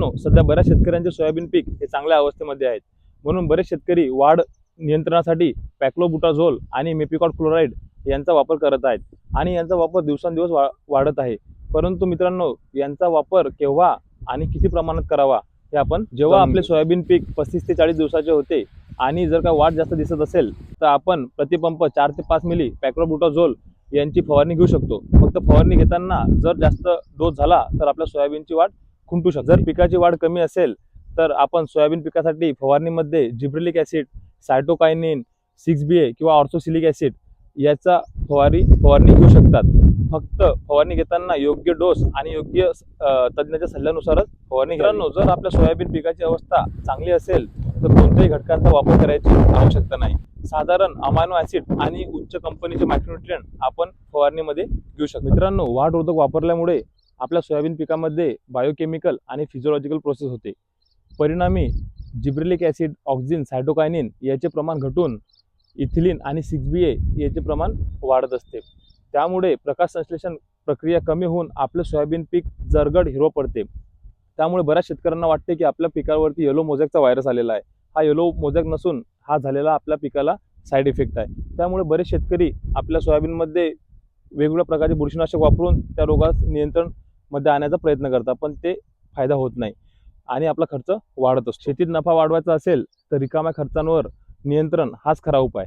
मित्रांनो, सध्या बऱ्याच शेतकऱ्यांचे सोयाबीन पीक हे चांगल्या अवस्थेमध्ये आहेत. म्हणून बरेच शेतकरी वाढ नियंत्रणासाठी पॅक्लोबुटाझोल आणि मेपिकॉट क्लोराइड यांचा वापर करत आहेत आणि यांचा वापर दिवसेंदिवस वाढत आहे. परंतु मित्रांनो, यांचा वापर केव्हा आणि किती प्रमाणात करावा हे आपण जेव्हा आपले सोयाबीन पीक 35 ते 40 दिवसाचे होते आणि जर का वाढ जास्त दिसत असेल तर आपण प्रतिपंप 4 ते 5 मिली पॅक्लोबुटाझोल यांची फवारणी घेऊ शकतो. फक्त फवारणी घेताना जर जास्त डोस झाला तर आपल्या सोयाबीनची वाढ खुंटू शकते. जर पिकाची वाढ कमी असेल तर आपण सोयाबीन पिकासाठी फवारणीमध्ये जिब्रेलिक ॲसिड, सायटोकायनिन, 6BA किंवा ऑर्थोसिलिक ॲसिड याचा फवारणी घेऊ शकतात. फक्त फवारणी घेताना योग्य डोस आणि योग्य तज्ञाच्या सल्ल्यानुसारच फवारणी घ्यावी. जर आपल्या सोयाबीन पिकाची अवस्था चांगली असेल तर कोणत्याही घटकांचा वापर करायची आवश्यकता नाही. साधारण अमायनो ॲसिड आणि उच्च कंपनीचे मायक्रोन्यूट्रिएंट आपण फवारणीमध्ये घेऊ शकतो. मित्रांनो, वाढ रोधक वापरल्यामुळे आपल्या सोयाबीन पिकामध्ये बायोकेमिकल आणि फिजिओलॉजिकल प्रोसेस होते. परिणामी जिब्रेलिक ॲसिड, ऑक्झिन, सायटोकायनिन याचे प्रमाण घटून इथिलीन आणि 6BA याचे प्रमाण वाढत असते. त्यामुळे प्रकाश संश्लेषण प्रक्रिया कमी होऊन आपले सोयाबीन पीक जरगड हिरवं पडते. त्यामुळे बऱ्याच शेतकऱ्यांना वाटते की आपल्या पिकावरती येलो मोझॅकचा व्हायरस आलेला आहे. हा येलो मोझॅक नसून हा झालेला आपल्या पिकाला साईड इफेक्ट आहे. त्यामुळे बरेच शेतकरी आपल्या सोयाबीनमध्ये वेगवेगळ्या प्रकारचे बुरशीनाशक वापरून त्या रोगास नियंत्रणमध्ये आणण्याचा प्रयत्न करतात, पण ते फायदा होत नाही आणि आपला खर्च वाढत असतो. शेतीत नफा वाढवायचा असेल तर रिकाम्या खर्चांवर नियंत्रण हाच खरा उपाय.